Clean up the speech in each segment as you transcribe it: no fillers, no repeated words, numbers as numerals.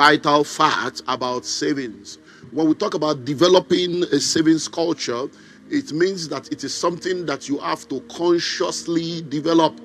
vital fact about savings. When we talk about developing a savings culture, it means that it is something that you have to consciously develop,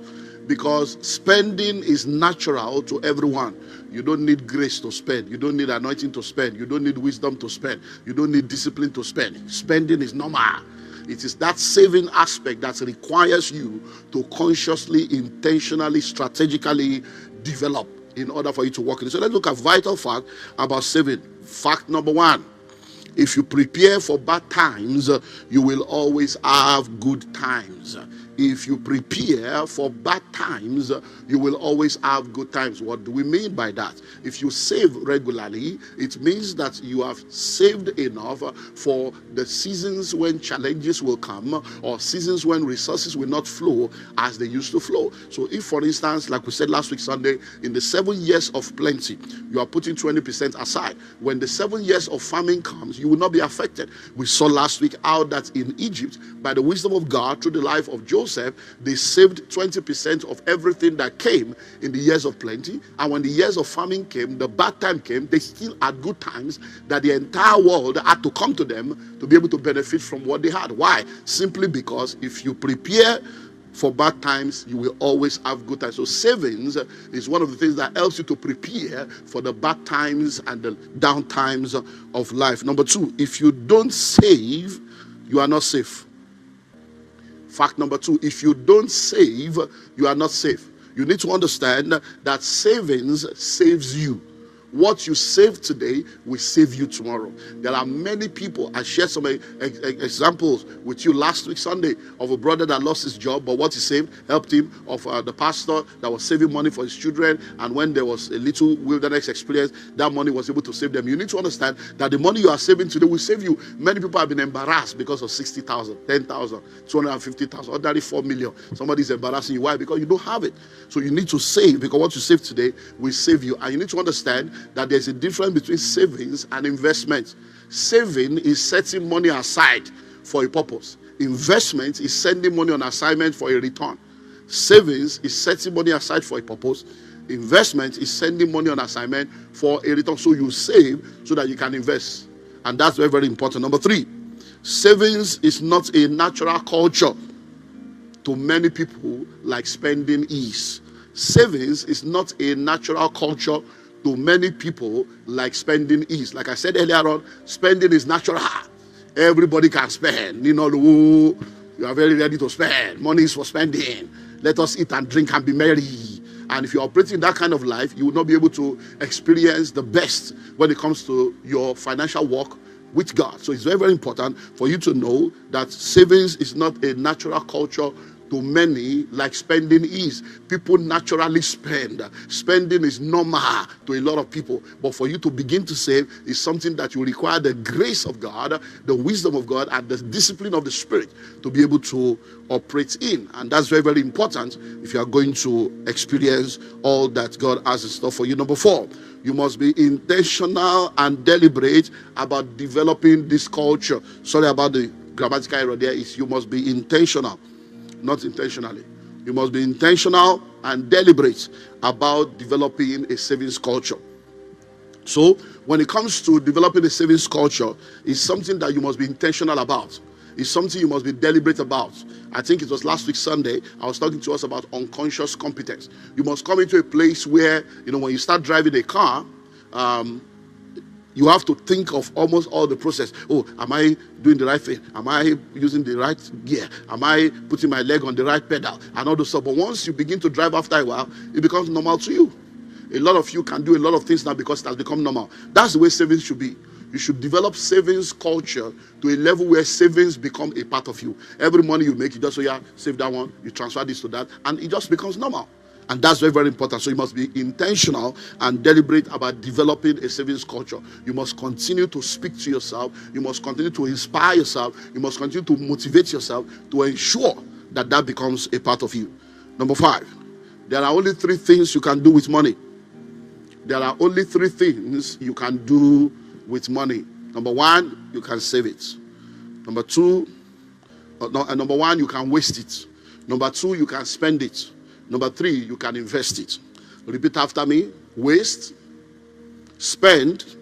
because spending is natural to everyone. You don't need grace to spend. You don't need anointing to spend. You don't need wisdom to spend. You don't need discipline to spend. Spending is normal. It is that saving aspect that requires you to consciously, intentionally, strategically develop in order for you to work in it. So let's look at vital fact about saving. Fact number one: if you prepare for bad times, you will always have good times. If you prepare for bad times, you will always have good times. What do we mean by that? If you save regularly, it means that you have saved enough for the seasons when challenges will come, or seasons when resources will not flow as they used to flow. So if, for instance, like we said last week Sunday, in the 7 years of plenty, you are putting 20% aside. When the 7 years of famine comes, you will not be affected. We saw last week how that in Egypt, by the wisdom of God, through the life of Joseph, they saved 20% of everything that came in the years of plenty. And when the years of famine came, the bad time came, they still had good times that the entire world had to come to them to be able to benefit from what they had. Why? Simply because if you prepare for bad times, you will always have good times. So savings is one of the things that helps you to prepare for the bad times and the down times of life. Number two: if you don't save, you are not safe. Fact number two: if you don't save, you are not safe. You need to understand that savings saves you. What you save today will save you tomorrow. There are many people. I shared some examples with you last week Sunday of a brother that lost his job, but what he saved helped him. Of the pastor that was saving money for his children, and when there was a little wilderness experience, that money was able to save them. You need to understand that the money you are saving today will save you. Many people have been embarrassed because of 60,000, 10,000, 250,000, ordinarily 4 million. Somebody's embarrassing you. Why? Because you don't have it. So you need to save, because what you save today will save you. And you need to understand that there's a difference between savings and investment. Saving is setting money aside for a purpose. Investment is sending money on assignment for a return. Savings is setting money aside for a purpose. Investment is sending money on assignment for a return. So you save so that you can invest. And that's very, very important. Number three: savings is not a natural culture to many people like spending is. Savings is not a natural culture to many people like spending is. Like I said earlier on, spending is natural. Everybody can spend. You are very ready to spend. Money is for spending. Let us eat and drink and be merry. And if you're operating that kind of life, you will not be able to experience the best when it comes to your financial walk with God. So it's very, very important for you to know that savings is not a natural culture to many like spending is. People naturally spend. Spending is normal to a lot of people. But for you to begin to save is something that you require the grace of God, the wisdom of God, and the discipline of the Spirit to be able to operate in. And that's very, very important if you are going to experience all that God has in store for you. Number four: you must be intentional and deliberate about developing this culture. Sorry about the grammatical error there. Is you must be intentional, not intentionally. You must be intentional and deliberate about developing a savings culture. So when it comes to developing a savings culture, it's something that you must be intentional about. It's something you must be deliberate about. I think it was last week Sunday, I was talking to us about unconscious competence. You must come into a place where, when you start driving a car, you have to think of almost all the process. Oh, am I doing the right thing? Am I using the right gear? Am I putting my leg on the right pedal? And all those stuff. But once you begin to drive after a while, it becomes normal to you. A lot of you can do a lot of things now because it has become normal. That's the way savings should be. You should develop savings culture to a level where savings become a part of you. Every money you make, you just say, save that one, you transfer this to that, and it just becomes normal. And that's very, very important. So you must be intentional and deliberate about developing a savings culture. You must continue to speak to yourself. You must continue to inspire yourself. You must continue to motivate yourself to ensure that that becomes a part of you. Number five: there are only three things you can do with money. There are only three things you can do with money. Number one, you can save it. Number one, you can waste it. Number two, you can spend it. Number three, you can invest it. Repeat after me: waste, spend,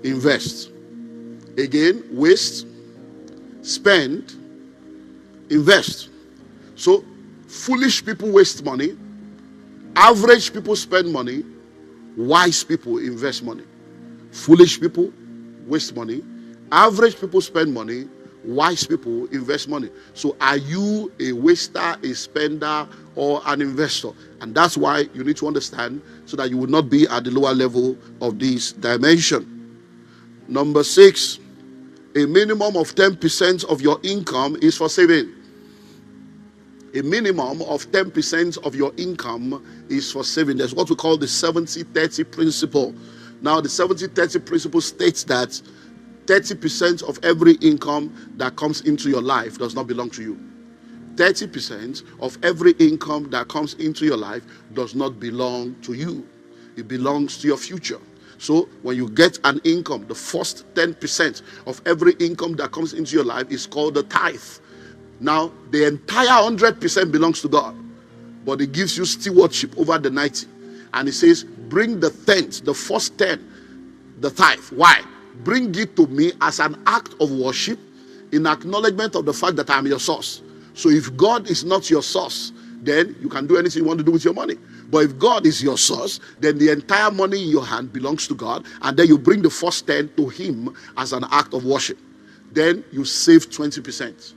invest. Again, waste, spend, invest. So foolish people waste money, average people spend money, wise people invest money. Foolish people waste money, average people spend money, wise people invest money. So are you a waster, a spender, or an investor? And that's why you need to understand, so that you will not be at the lower level of this dimension. Number 6, a minimum of 10% of your income is for saving. A minimum of 10% of your income is for saving. There's what we call the 70-30 principle. Now, the 70-30 principle states that 30% of every income that comes into your life does not belong to you. 30% of every income that comes into your life does not belong to you. It belongs to your future. So when you get an income, the first 10% of every income that comes into your life is called the tithe. Now, the entire 100% belongs to God, but it gives you stewardship over the 90. And it says, bring the tenth, the first 10, the tithe. Why? Bring it to me as an act of worship, in acknowledgement of the fact that I'm your source. So if God is not your source, then you can do anything you want to do with your money. But if God is your source, then the entire money in your hand belongs to God, and then you bring the first 10 to him as an act of worship. Then you save 20%.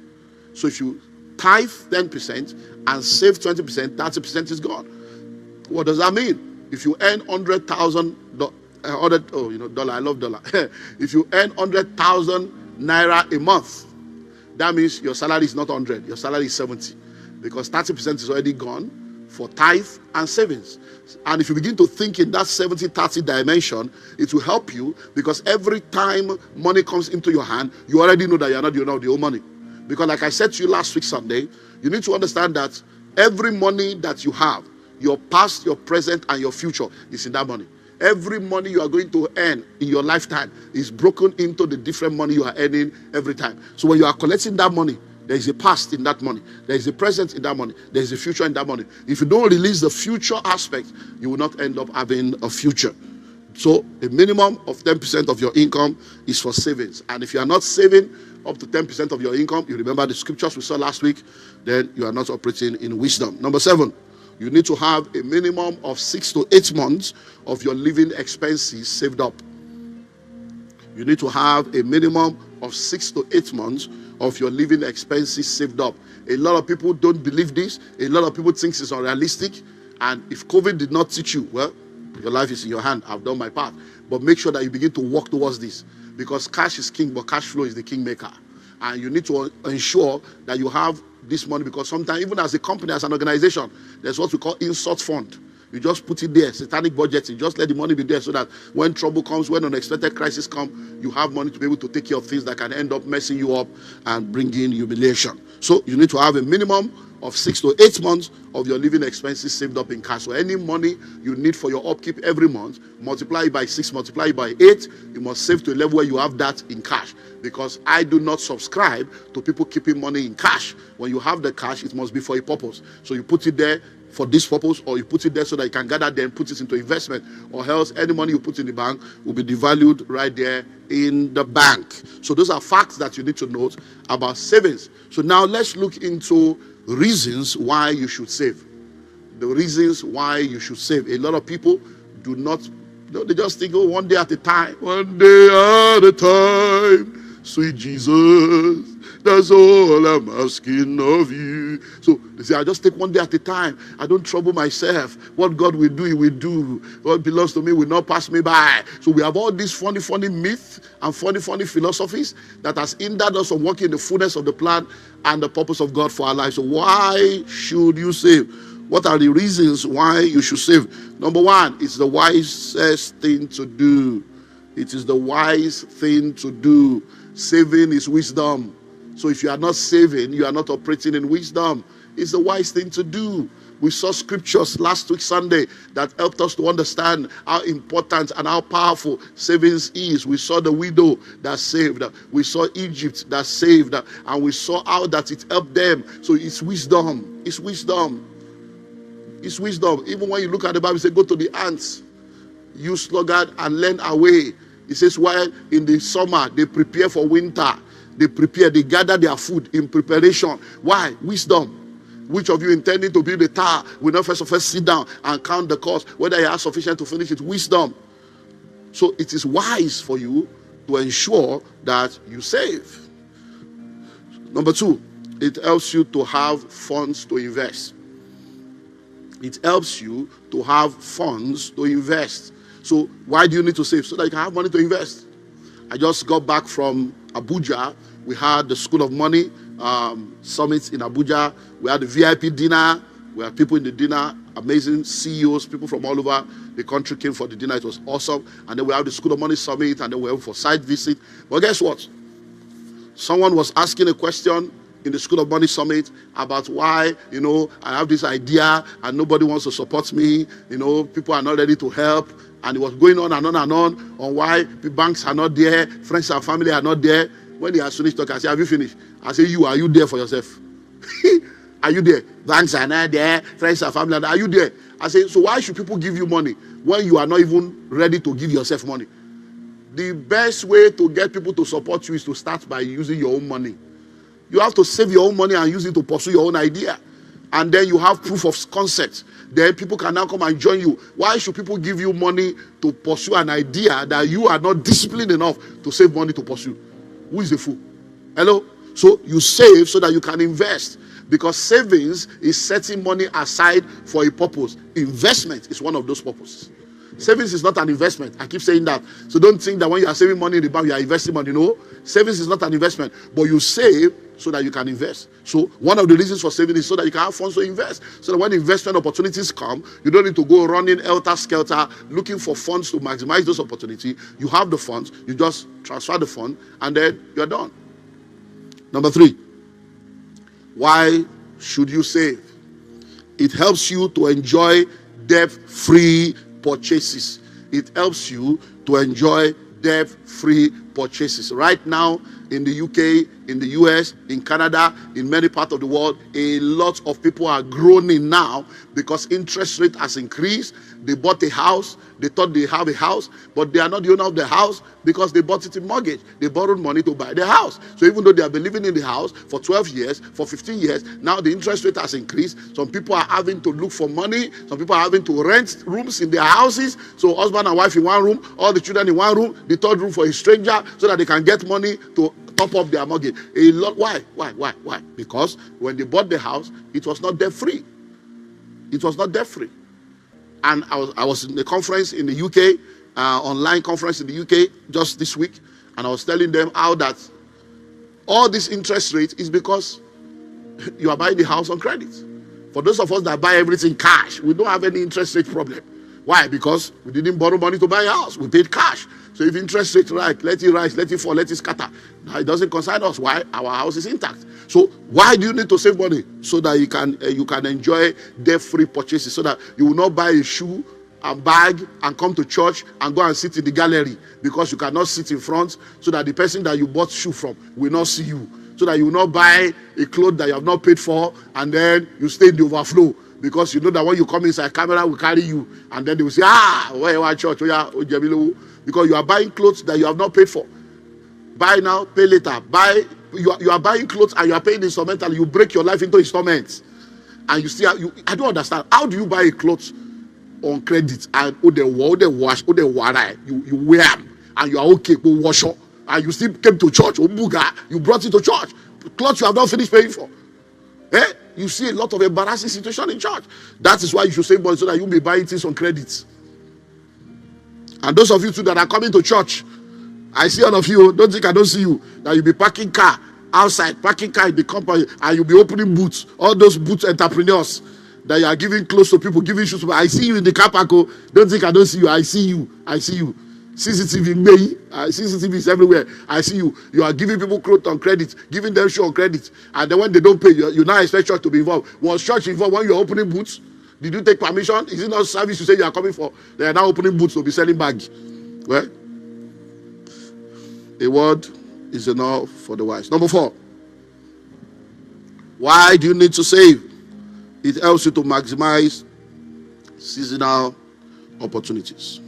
So if you tithe 10% and save 20%, 30% is gone. What does that mean? If you earn $100,000, dollar, I love dollar. If you earn 100,000 naira a month, that means your salary is not 100, your salary is 70, because 30% is already gone for tithe and savings. And if you begin to think in that 70-30 dimension, it will help you, because every time money comes into your hand, you already know that you're not the old money. Because like I said to you last week Sunday, you need to understand that every money that you have, your past, your present, and your future is in that money. Every money you are going to earn in your lifetime is broken into the different money you are earning every time. So when you are collecting that money, there is a past in that money, there is a present in that money, there is a future in that money. If you don't release the future aspect, you will not end up having a future. So a minimum of 10% of your income is for savings. And if you are not saving up to 10% of your income, you remember the scriptures we saw last week, then you are not operating in wisdom. Number 7, you need to have a minimum of 6 to 8 months of your living expenses saved up. You need to have a minimum of 6 to 8 months of your living expenses saved up. A lot of people don't believe this. A lot of people think it's unrealistic. And if COVID did not teach you, well, your life is in your hand. I've done my part. But make sure that you begin to work towards this, because cash is king, but cash flow is the kingmaker. And you need to ensure that you have this money, because sometimes, even as a company, as an organization, there's what we call insert fund. You just put it there, satanic budgeting. Just let the money be there, so that when trouble comes, when unexpected crisis comes, you have money to be able to take care of things that can end up messing you up and bringing humiliation. So you need to have a minimum of 6 to 8 months of your living expenses saved up in cash. So any money you need for your upkeep every month, multiply it by 6, multiply it by 8, you must save to a level where you have that in cash. Because I do not subscribe to people keeping money in cash. When you have the cash, it must be for a purpose. So you put it there for this purpose, or you put it there so that you can gather then put it into investment, or else any money you put in the bank will be devalued right there in the bank. So those are facts that you need to note about savings. So now let's look into reasons why you should save. The reasons why you should save. A lot of people do not, they just think, oh, one day at a time. One day at a time, sweet Jesus, that's all I'm asking of you. So they say, I just take one day at a time. I don't trouble myself. What God will do, he will do. What belongs to me will not pass me by. So we have all these funny myths and funny philosophies that has hindered us from walking in the fullness of the plan and the purpose of God for our lives. So why should you save? What are the reasons why you should save? Number 1, it's the wisest thing to do. It is the wise thing to do. Saving is wisdom. So if you are not saving, you are not operating in wisdom. It's the wise thing to do. We saw scriptures last week Sunday that helped us to understand how important and how powerful savings is. We saw the widow that saved. We saw Egypt that saved. And we saw how that it helped them. So it's wisdom. It's wisdom. It's wisdom. Even when you look at the Bible, say, go to the ants. You sluggard, and learn away. He says, while in the summer they prepare for winter, they gather their food in preparation. Why? Wisdom. Which of you intending to build a tower will not first of all sit down and count the cost, whether you have sufficient to finish it? Wisdom. So it is wise for you to ensure that you save. Number 2, it helps you to have funds to invest. It helps you to have funds to invest. So why do you need to save? So that you can have money to invest. I just got back from Abuja. We had the School of Money summit in Abuja. We had the VIP dinner. We had people in the dinner, amazing CEOs, people from all over the country came for the dinner. It was awesome. And then we have the School of Money summit, and then we went for site visit. But guess what? Someone was asking a question in the School of Money summit about why, I have this idea and nobody wants to support me. People are not ready to help. And it was going on and on why the banks are not there, friends and family are not there. When he has finished talking, I say, have you finished? I say, are you there for yourself? Are you there? Banks are not there, friends and family are not there. Are you there? I say, so why should people give you money when you are not even ready to give yourself money? The best way to get people to support you is to start by using your own money. You have to save your own money and use it to pursue your own idea. And then you have proof of concept. Then people can now come and join you. Why should people give you money to pursue an idea that you are not disciplined enough to save money to pursue? Who is the fool? Hello? So you save so that you can invest. Because savings is setting money aside for a purpose. Investment is one of those purposes. Savings is not an investment. I keep saying that. So don't think that when you are saving money in the bank, you are investing money. No. Savings is not an investment. But you save so that you can invest. So one of the reasons for saving is so that you can have funds to invest. So that when investment opportunities come, you don't need to go running helter-skelter looking for funds to maximize those opportunities. You have the funds. You just transfer the fund and then you're done. Number 3. Why should you save? It helps you to enjoy debt-free purchases. It helps you to enjoy debt-free purchases. Right now, in the UK, in the US, in Canada, in many parts of the world, a lot of people are groaning now because interest rate has increased. They bought a house. They thought they have a house, but they are not the owner of the house because they bought it in mortgage. They borrowed money to buy the house. So even though they have been living in the house for 12 years, for 15 years, now the interest rate has increased. Some people are having to look for money. Some people are having to rent rooms in their houses. So husband and wife in one room, all the children in one room, the third room for a stranger so that they can get money to top up their mortgage. A lot. Why? Because when they bought the house, it was not debt free. It was not debt free. And I was in a conference in the UK, online conference in the UK just this week, and I was telling them how that all this interest rate is because you are buying the house on credit. For those of us that buy everything cash, we don't have any interest rate problem. Why? Because we didn't borrow money to buy a house. We paid cash. So if interest rate rise, let it fall, let it scatter. Now it doesn't concern us. Why? Our house is intact. So why do you need to save money? So that you can enjoy debt-free purchases. So that you will not buy a shoe and bag and come to church and go and sit in the gallery because you cannot sit in front, so that the person that you bought shoe from will not see you. So that you will not buy a cloth that you have not paid for and then you stay in the overflow. Because you know that when you come inside, camera will carry you. And then they will say, where you are church? Because you are buying clothes that you have not paid for. Buy now, pay later. You are buying clothes and you are paying instrumental. You break your life into installments. And I don't understand. How do you buy a clothes on credit and you wear them and you are okay, go wash up. And you still came to church, you brought it to church. Clothes you have not finished paying for. You see a lot of embarrassing situation in church. That is why you should save money so that you may buy things on credit. And those of you too that are coming to church, I see all of you, don't think I don't see you, that you'll be parking car outside, parking car in the company, and you'll be opening boots. All those boots entrepreneurs that you are giving clothes to people, giving shoes to people. I see you in the car park. Don't think I don't see you. I see you. CCTV in May. CCTV is everywhere. I see you. You are giving people clothes on credit, giving them shoe on credit. And then when they don't pay, you now expect church to be involved. Was church involved when you are opening boots? Did you take permission? Is it not service you say you are coming for? They are now opening boots to be selling bags. Well, a word is enough for the wise. Number 4. Why do you need to save? It helps you to maximize seasonal opportunities.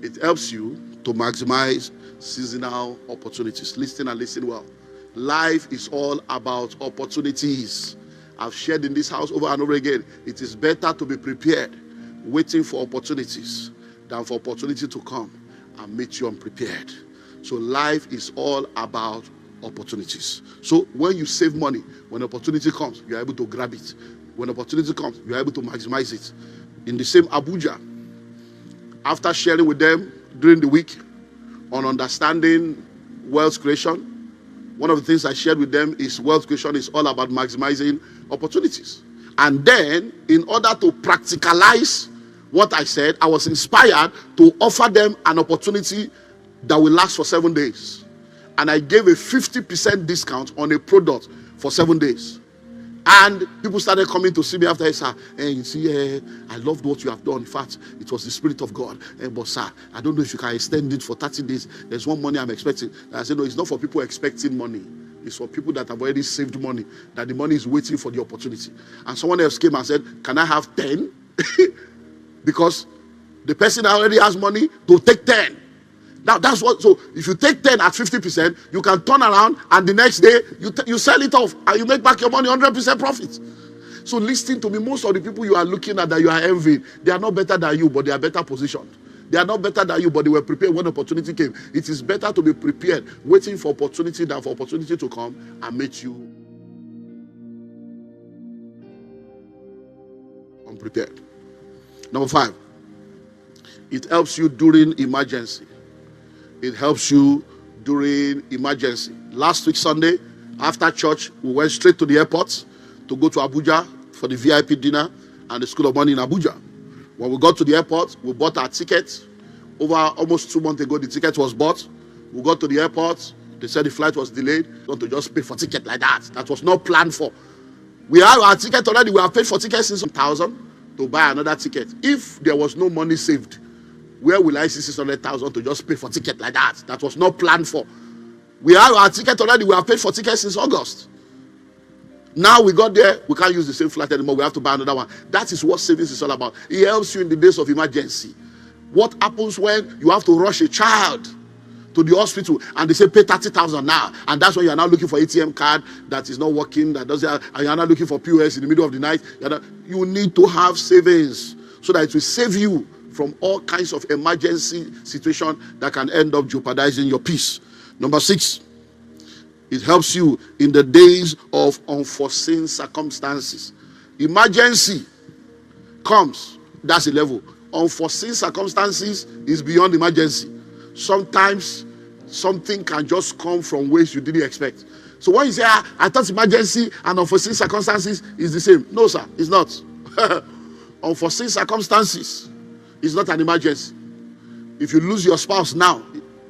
It helps you to maximize seasonal opportunities. Listen and listen well. Life is all about opportunities. I've shared in this house over and over again. It is better to be prepared, waiting for opportunities, than for opportunity to come and meet you unprepared. So life is all about opportunities. So when you save money, when opportunity comes, you are able to grab it. When opportunity comes, you are able to maximize it. In the same Abuja, after sharing with them during the week on understanding wealth creation, one of the things I shared with them is wealth creation is all about maximizing opportunities. And then, in order to practicalize what I said, I was inspired to offer them an opportunity that will last for 7 days. And I gave a 50% discount on a product for 7 days. And people started coming to see me after. Sir, you see, I loved what you have done. In fact, it was the Spirit of God. But sir, I don't know if you can extend it for 30 days. There's one money I'm expecting. And I said, no, it's not for people expecting money. It's for people that have already saved money, that the money is waiting for the opportunity. And someone else came and said, can I have 10? Because the person already has money to take 10. Now that's what. So if you take 10 at 50%, you can turn around and the next day you sell it off and you make back your money 100% profit. So listen to me. Most of the people you are looking at that you are envying, they are not better than you, but they are better positioned. They are not better than you, but they were prepared when opportunity came. It is better to be prepared, waiting for opportunity than for opportunity to come and meet you unprepared. Number 5, it helps you during emergency. It helps you during emergency. Last week, Sunday, after church, we went straight to the airport to go to Abuja for the VIP dinner and the School of Money in Abuja. When we got to the airport, we bought our ticket. Over almost 2 months ago, the ticket was bought. We got to the airport. They said the flight was delayed. Not to just pay for ticket like that. That was not planned for. We have our ticket already. We have paid for tickets since 1,000 to buy another ticket. If there was no money saved, where will I see 600,000 to just pay for ticket like that? That was not planned for. We have our ticket already. We have paid for tickets since August. Now we got there. We can't use the same flight anymore. We have to buy another one. That is what savings is all about. It helps you in the days of emergency. What happens when you have to rush a child to the hospital and they say pay 30,000 now, and that's when you are now looking for ATM card that is not working, that doesn't, and you are now looking for POS in the middle of the night. You need to have savings so that it will save you from all kinds of emergency situation that can end up jeopardizing your peace. Number 6, it helps you in the days of unforeseen circumstances. Emergency comes, that's a level. Unforeseen circumstances is beyond emergency. Sometimes something can just come from ways you didn't expect. So when you say, I thought emergency and unforeseen circumstances is the same. No, sir, it's not. Unforeseen circumstances is not an emergency. If you lose your spouse now,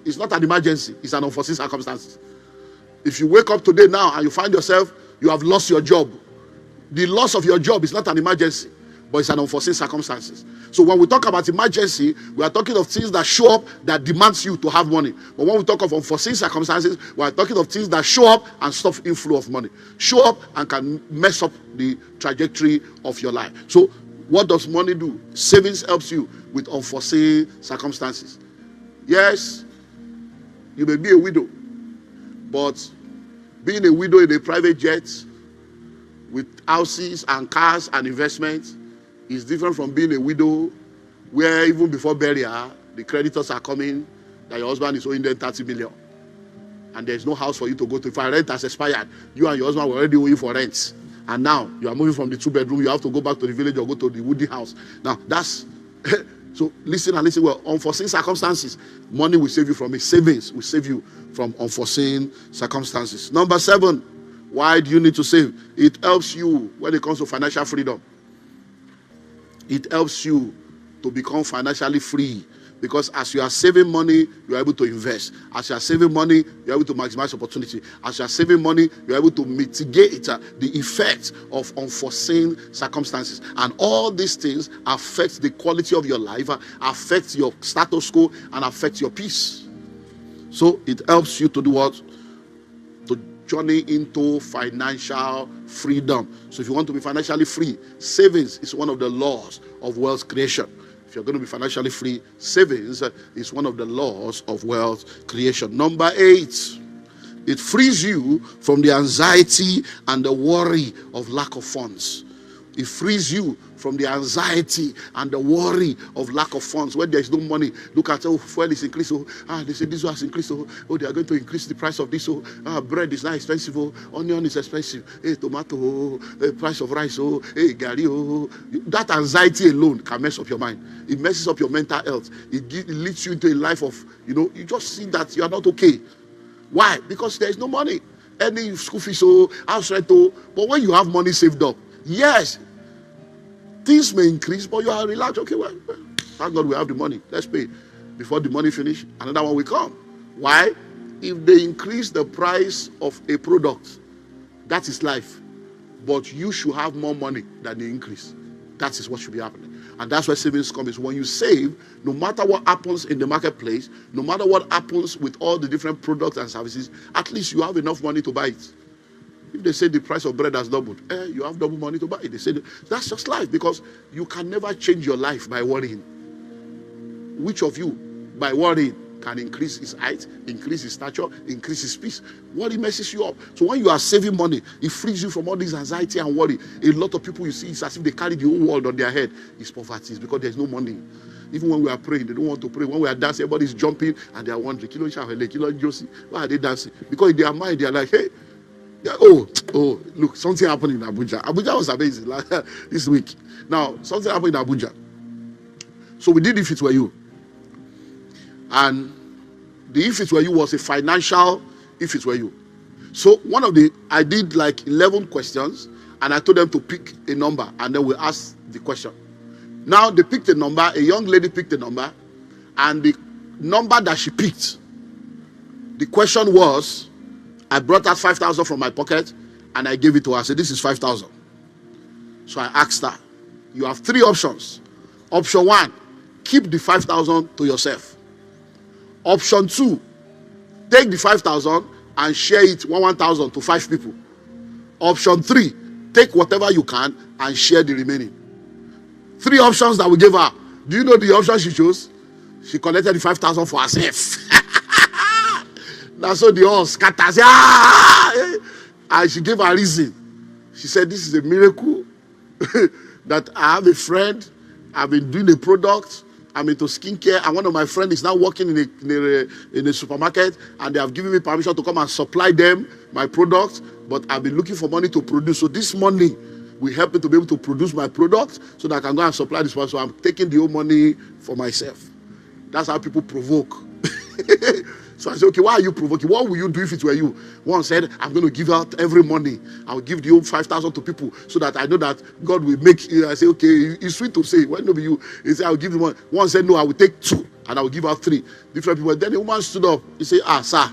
it's not an emergency. It's an unforeseen circumstance. If you wake up today now and you find yourself, you have lost your job. The loss of your job is not an emergency, but it's an unforeseen circumstances. So when we talk about emergency, we are talking of things that show up that demands you to have money. But when we talk of unforeseen circumstances, we are talking of things that show up and stop inflow of money. Show up and can mess up the trajectory of your life. So what does money do? Savings helps you with unforeseen circumstances. Yes, you may be a widow, but being a widow in a private jet with houses and cars and investments is different from being a widow where even before burial, the creditors are coming that your husband is owing them 30 million. And there's no house for you to go to. If our rent has expired, you and your husband were already owing for rent. And now you are moving from the 2-bedroom, you have to go back to the village or go to the woody house. Now that's, so listen and listen well. Unforeseen circumstances, money will save you from it. Savings will save you from unforeseen circumstances. Number 7, why do you need to save? It helps you when it comes to financial freedom. It helps you to become financially free. Because as you are saving money, you are able to invest. As you are saving money, you are able to maximize opportunity. As you are saving money, you are able to mitigate the effects of unforeseen circumstances. And all these things affect the quality of your life, affect your status quo, and affect your peace. So it helps you to do what? To journey into financial freedom. So if you want to be financially free, savings is one of the laws of wealth creation. If you're going to be financially free, savings is one of the laws of wealth creation. Number 8, it frees you from the anxiety and the worry of lack of funds. It frees you from the anxiety and the worry of lack of funds. When there's no money, look at, fuel is increased. They say this has increased. They are going to increase the price of this. Bread is now expensive. Onion is expensive. Tomato. Price of rice. Gari. That anxiety alone can mess up your mind. It messes up your mental health. It leads you into a life of, you just see that you are not okay. Why? Because there is no money. Any school fees, house rent. But when you have money saved up, yes, things may increase, but you are relaxed. Okay, well, thank God we have the money. Let's pay. Before the money finish, another one will come. Why? If they increase the price of a product, that is life. But you should have more money than the increase. That is what should be happening. And that's where savings comes. When you save, no matter what happens in the marketplace, no matter what happens with all the different products and services, at least you have enough money to buy it. If they say the price of bread has doubled, you have double money to buy it. They say that's just life, because you can never change your life by worrying. Which of you, by worrying, can increase his height, increase his stature, increase his peace? Worry messes you up. So when you are saving money, it frees you from all this anxiety and worry. A lot of people you see, it's as if they carry the whole world on their head. It's poverty. It's because there's no money. Even when we are praying, they don't want to pray. When we are dancing, everybody's jumping and they are wondering, why are they dancing? Because in their mind, they are like, hey, look, something happened in Abuja. Abuja was amazing this week. Now, something happened in Abuja. So we did If It Were You. And the If It Were You was a financial If It Were You. So I did like 11 questions, and I told them to pick a number, and then we asked the question. Now they picked a number, a young lady picked a number, and the number that she picked, the question was, I brought out 5,000 from my pocket and I gave it to her. I said, this is 5,000. So I asked her, you have 3 options. Option 1, keep the 5,000 to yourself. Option 2, take the 5,000 and share it 1,000 to 5 people. Option 3, take whatever you can and share the remaining. 3 options that we gave her. Do you know the option she chose? She collected the 5,000 for herself. That's so the all scatters. And she gave a reason. She said, this is a miracle that I have a friend. I've been doing a product. I'm into skincare. And one of my friends is now working in a supermarket. And they have given me permission to come and supply them my products. But I've been looking for money to produce. So this money will help me to be able to produce my product so that I can go and supply this one. So I'm taking the whole money for myself. That's how people provoke. So I said, okay, why are you provoking? What will you do if it were you? One said, I'm going to give out every money. I will give the whole 5,000 to people so that I know that God will make it. I say, okay, it's sweet to say. Why not be you? He said, I'll give you one. One said, no, I will take 2 and I will give out 3. Different people. Then the woman stood up. He said, sir,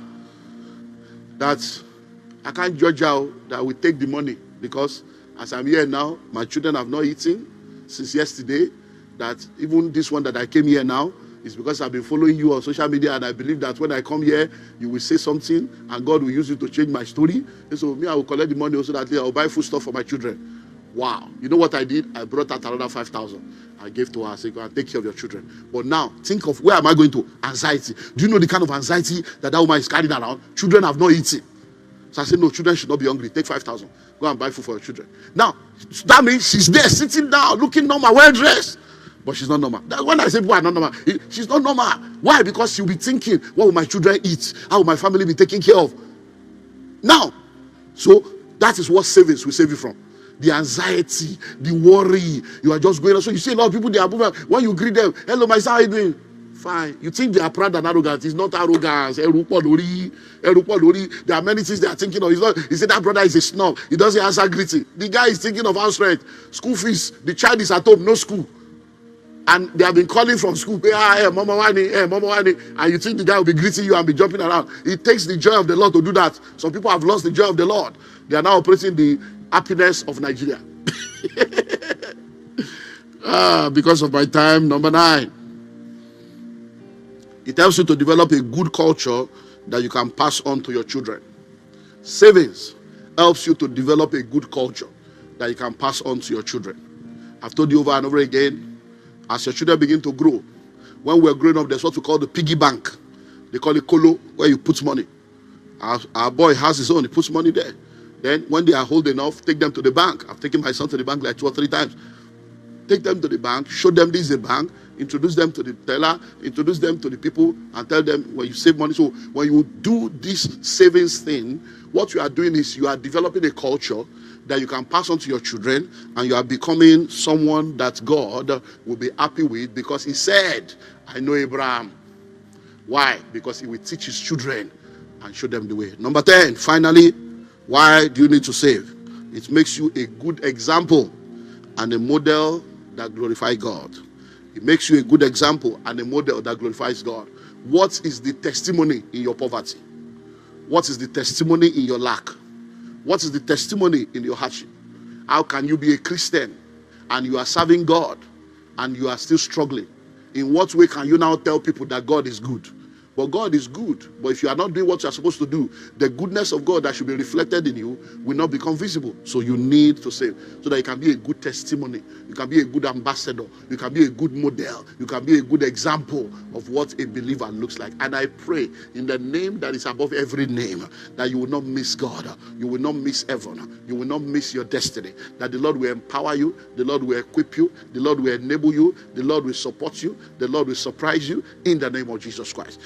that I can't judge how that we take the money, because as I'm here now, my children have not eaten since yesterday. That even this one that I came here now, it's because I've been following you on social media, and I believe that when I come here, you will say something, and God will use you to change my story. And so I will collect the money also that I will buy food stuff for my children. Wow. You know what I did? I brought out another 5,000. I gave to her. I said, go and take care of your children. But now, think of, where am I going to? Anxiety. Do you know the kind of anxiety that woman is carrying around? Children have not eaten. So I said, no, children should not be hungry. Take 5,000. Go and buy food for your children. Now, that means she's there, sitting down, looking normal, well-dressed. But she's not normal. That's when I say people are not normal. She's not normal. Why? Because she'll be thinking, what will my children eat? How will my family be taken care of? Now, so that is what savings will save you from. The anxiety, the worry. You are just going on. So you see a lot of people, they are moving. When you greet them, hello, my son, how are you doing? Fine. You think they are proud and arrogant. It's not arrogance. There are many things they are thinking of. He said that brother is a snob. He doesn't answer greeting. The guy is thinking of house rent, school fees. The child is at home, no school. And they have been calling from school, hey, Mama Wani, Mama Wani. And you think the guy will be greeting you and be jumping around. It takes the joy of the Lord to do that. Some people have lost the joy of the Lord. They are now operating the happiness of Nigeria. Because of my time, number 9. It helps you to develop a good culture that you can pass on to your children. Savings helps you to develop a good culture that you can pass on to your children. I've told you over and over again, As your children begin to grow, when we're growing up, there's what we call the piggy bank. They call it colo, where you put money. Our boy has his own, he puts money there. Then when they are old enough, take them to the bank. I've taken my son to the bank like 2 or 3 times. Take them to the bank, show them this is a bank, introduce them to the teller, introduce them to the people, and tell them when you save money. So when you do this savings thing, what you are doing is you are developing a culture that you can pass on to your children, and you are becoming someone that God will be happy with, because he said, I know Abraham. Why? Because he will teach his children and show them the way. Number 10, finally, why do you need to save? It makes you a good example and a model that glorifies God. It makes you a good example and a model that glorifies God. What is the testimony in your poverty? What is the testimony in your lack? What is the testimony in your hardship? How can you be a Christian and you are serving God and you are still struggling? In what way can you now tell people that God is good? Well, God is good, but if you are not doing what you are supposed to do, the goodness of God that should be reflected in you will not become visible. So you need to save, so that you can be a good testimony, you can be a good ambassador, you can be a good model, you can be a good example of what a believer looks like. And I pray in the name that is above every name that you will not miss God, you will not miss heaven, you will not miss your destiny, that the Lord will empower you, the Lord will equip you, the Lord will enable you, the Lord will support you, the Lord will surprise you in the name of Jesus Christ.